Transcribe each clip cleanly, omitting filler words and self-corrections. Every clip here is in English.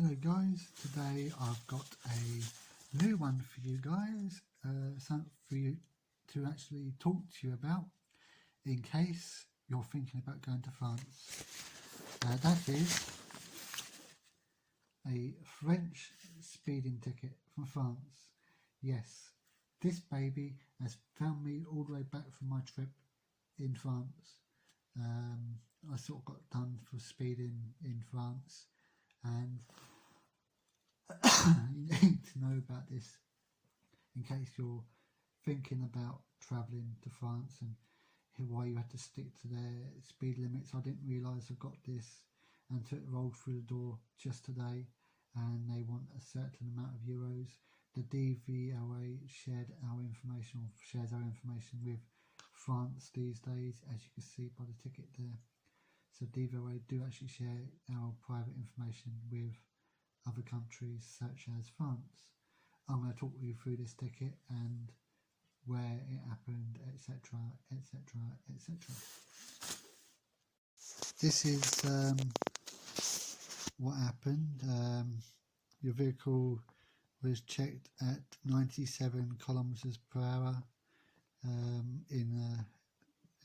Hello guys, today I've got a new one for you guys, something for you to actually talk to you about in case you're thinking about going to France. That is a French speeding ticket from France. Yes, this baby has found me all the way back from my trip in France. I sort of got done for speeding in France, and you need to know about this in case you're thinking about travelling to France and why you had to stick to their speed limits. I didn't realise I got this until it rolled through the door just today, and they want a certain amount of euros. The DVLA shares our information with France these days, as you can see by the ticket there. So DVLA do actually share our private information with other countries such as France. I'm going to talk you through this ticket and where it happened, etc, etc, etc. This is what happened. Your vehicle was checked at 97 kilometers per hour.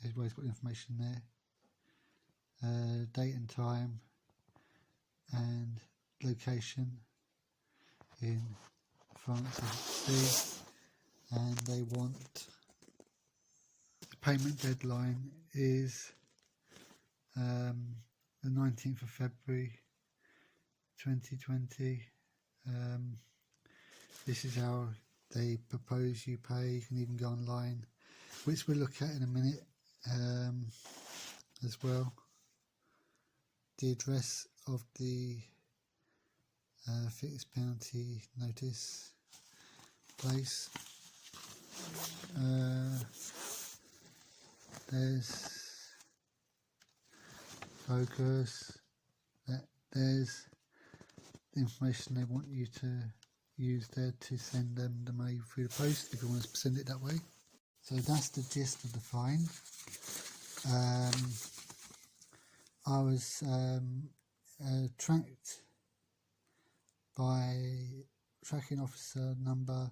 Everybody's got information there. Date and time and location in France, as you see, and they want the payment deadline is the 19th of February 2020. This is how they propose you pay. You can even go online, which we'll look at in a minute as well. The address of the fixed penalty notice place. There's focus. There's the information they want you to use there to send them the money through the post if you want to send it that way. So that's the gist of the fine. I was tracked by tracking officer number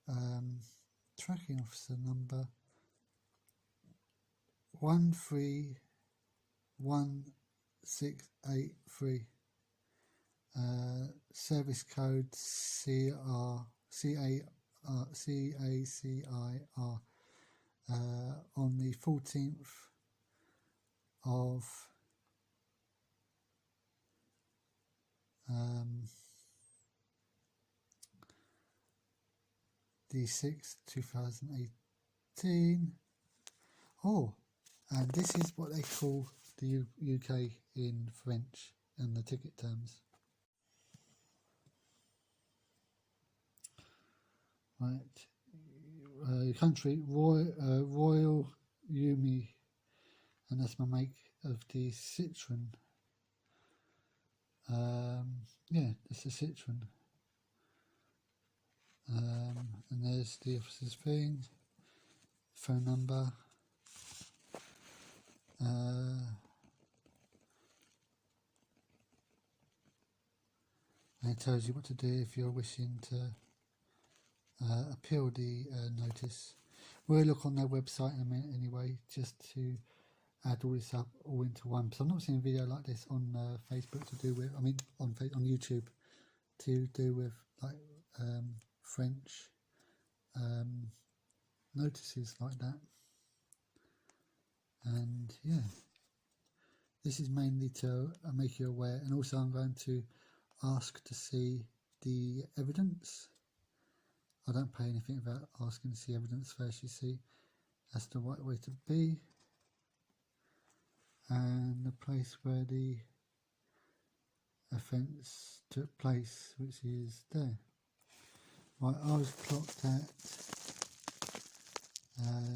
131683, service code CACIR, on the 14th of the 6th 2018. Oh, and this is what they call the UK in French and the ticket terms. Right, country Royal Yumi, and that's my make of the Citroen. Yeah, it's a Citroen. And there's the officer's thing, phone number, and it tells you what to do if you're wishing to appeal the notice. We'll look on their website in a minute anyway, just to add all this up all into one. So I've not seen a video like this on Facebook to do with, on YouTube, to do with like French notices like that. And yeah, this is mainly to make you aware, and also I'm going to ask to see the evidence. I don't pay anything without asking to see evidence first, you see. That's the right way to be. And the place where the offence took place, which is there. Right, I was clocked at,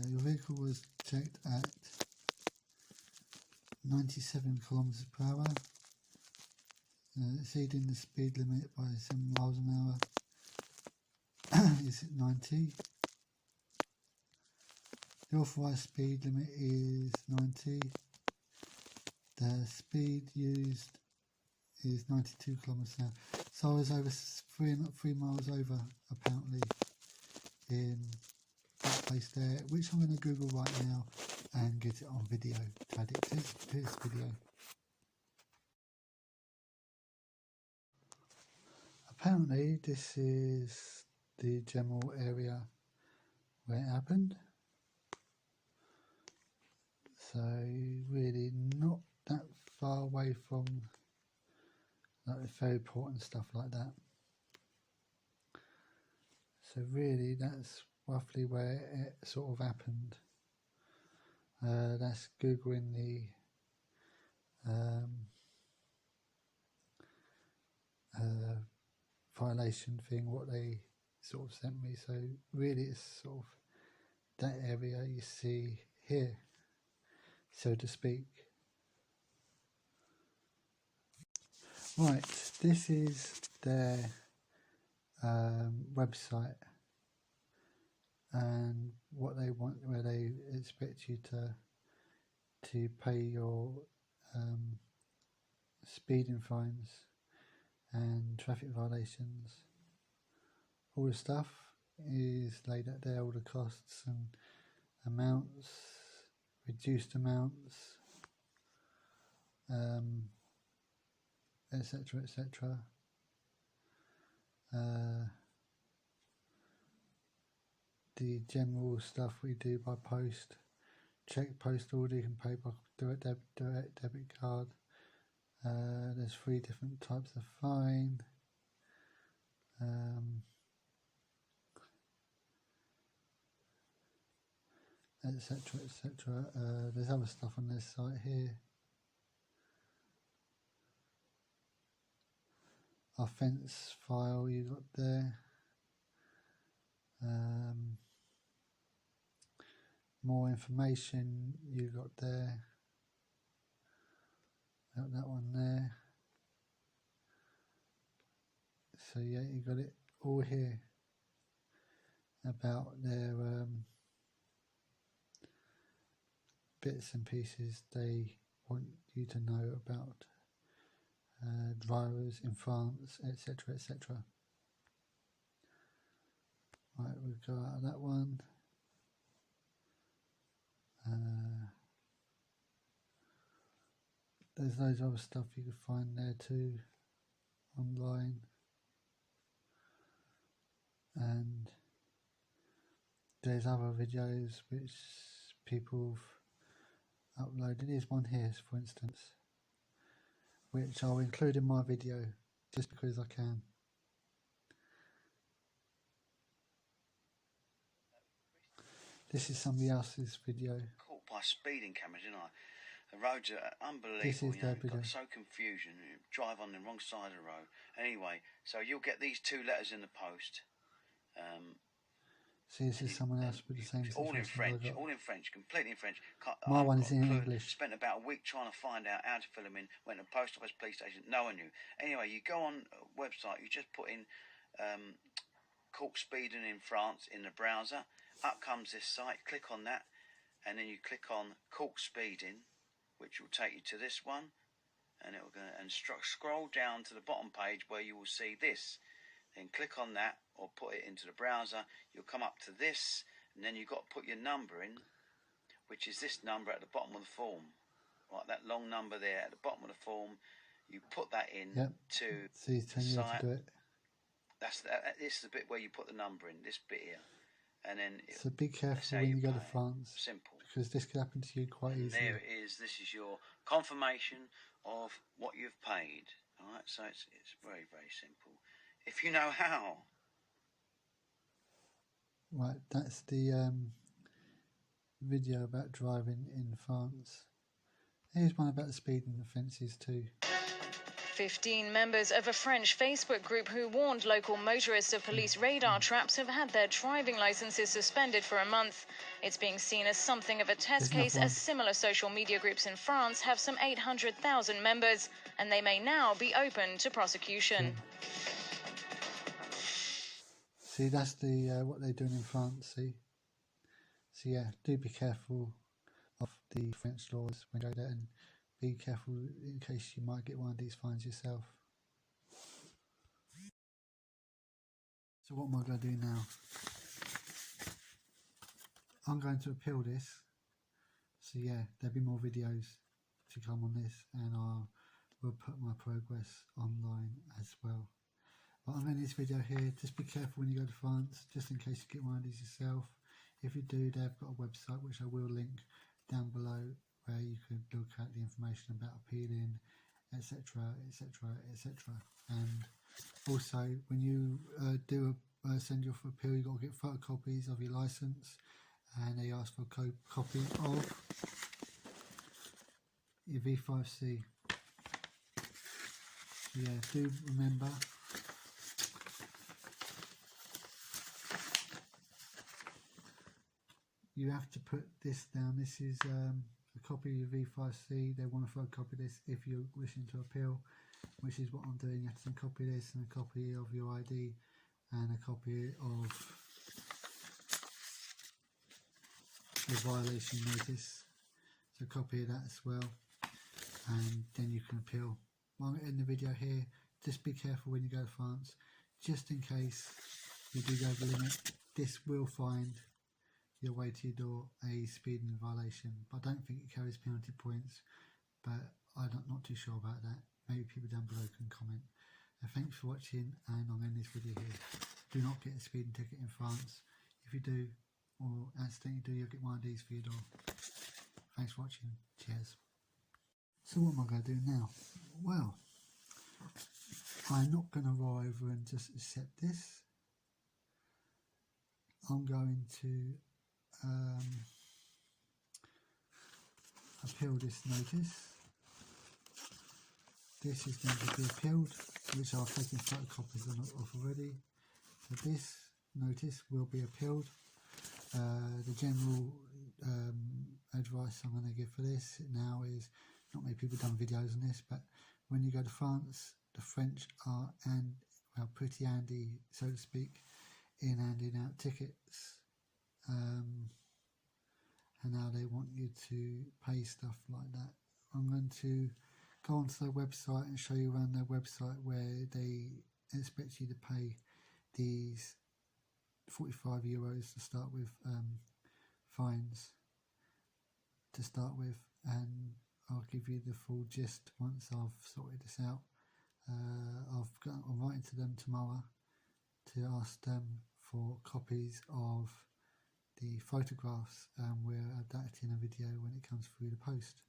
your vehicle was checked at 97 kilometers per hour, exceeding the speed limit by 7 miles an hour. Is it 90? The authorised speed limit is 90. The speed used is 92 kilometers an hour. So I was over 3 miles over, apparently, in that place there, which I'm going to Google right now and get it on video to add it to this video. Apparently this is the general area where it happened, so really not that far away from like the ferryport and stuff like that. So really that's roughly where it sort of happened. That's Googling the violation thing, what they sort of sent me. So really it's sort of that area you see here, so to speak. Right, this is their website and what they want, where they expect you to pay your speeding fines and traffic violations. All the stuff is laid out there, all the costs and amounts, reduced amounts, etc, etc. The general stuff we do by post, check post order, you can pay by direct debit card. There's 3 different types of fine, etc, etc. There's other stuff on this site here. Offence file you got there. More information you got there. That one there. So yeah, you got it all here about their bits and pieces they want you to know about drivers in France, etc, etc. Right, we'll go out of that one. There's loads of other stuff you can find there too, online. And there's other videos which people have uploaded. Here's one here, for instance, which I'll include in my video just because I can. This is somebody else's video. Caught by speeding cameras, didn't I? The roads are unbelievable. This is their video. Got so confusion. You drive on the wrong side of the road. Anyway, so you'll get these 2 letters in the post. See, this is someone else with the same situation. All in French, completely in French. My one is in English. Spent about a week trying to find out how to fill them in. Went to post office, police station, no one knew. Anyway, you go on a website, you just put in caught speeding in France in the browser. Up comes this site, click on that, and then you click on caught speeding, which will take you to this one, and it will go and scroll down to the bottom page where you will see this. Then click on that or put it into the browser. You'll come up to this, and then you've got to put your number in, which is this number at the bottom of the form. Right, that long number there at the bottom of the form. You put that in to so he's telling you how to do it. This is the bit where you put the number in. This bit here, and then so be careful when you go to France. Simple, because this could happen to you quite easily. There it is. This is your confirmation of what you've paid. All right, so it's very, very simple if you know how. Right, that's the video about driving in France. Here's one about the speeding offences too. 15 members of a French Facebook group who warned local motorists of police radar traps have had their driving licenses suspended for a month. It's being seen as something of a test case, as similar social media groups in France have some 800,000 members, and they may now be open to prosecution. See, that's the what they're doing in France, see? So yeah, do be careful of the French laws when you go there, and be careful in case you might get one of these fines yourself. So what am I going to do now? I'm going to appeal this. So yeah, there'll be more videos to come on this, and I will put my progress online as well. But I'm in this video here. Just be careful when you go to France, just in case you get one of these yourself. If you do, they've got a website which I will link down below, where you can look at the information about appealing, etc, etc, etc. And also, when you send your appeal, you've got to get photocopies of your license, and they ask for a copy of your V5C. So yeah, do remember, you have to put this down. This is a copy of your V5C. They want to photocopy this if you're wishing to appeal, which is what I'm doing. You have to send a copy of this and a copy of your ID and a copy of the violation notice. So copy of that as well, and then you can appeal. While I'm in the video here, just be careful when you go to France, just in case you do go over the limit. This will find your way to your door a speeding violation, but I don't think it carries penalty points, but I'm not too sure about that. Maybe people down below can comment. Thanks for watching, and I'm in this video here. Do not get a speeding ticket in France. If you do, or accidentally do, you'll get one of these for your door. Thanks for watching. Cheers. So what am I going to do now? Well, I'm not going to roll over and just accept this. I'm going to appeal this notice. This is going to be appealed, which I've taken photocopies of already. So this notice will be appealed. The general advice I'm going to give for this now is, not many people have done videos on this, but when you go to France, the French are pretty handy, so to speak, in handing out tickets. And now they want you to pay stuff like that. I'm going to go onto their website and show you around their website, where they expect you to pay these €45 to start with, fines to start with, and I'll give you the full gist once I've sorted this out. I'm writing to them tomorrow to ask them for copies of the photographs, and we're adapting a video when it comes through the post.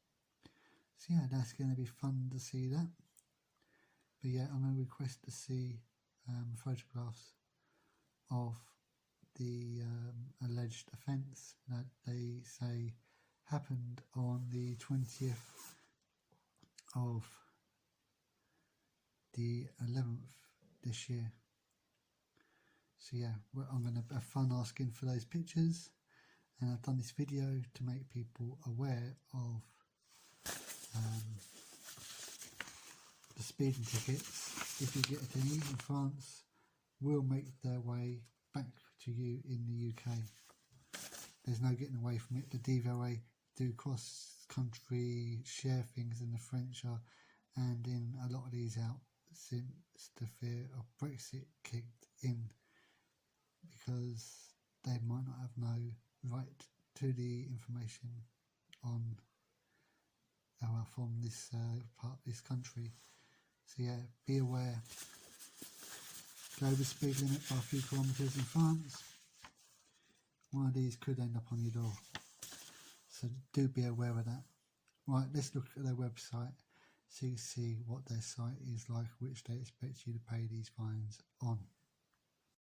So yeah, that's going to be fun to see that. But yeah, I'm going to request to see photographs of the alleged offence that they say happened on the 20th of the 11th this year. So yeah, I'm going to have fun asking for those pictures, and I've done this video to make people aware of the speeding tickets, if you get any in France, will make their way back to you in the UK. There's no getting away from it. The DVLA do cross-country share things, and the French are handing a lot of these out since the fear of Brexit kicked in, because they might not have no right to the information on from this part of this country. So yeah, be aware. Go over the speed limit by a few kilometres in France. One of these could end up on your door, so do be aware of that. Right, let's look at their website so you see what their site is like, which they expect you to pay these fines on.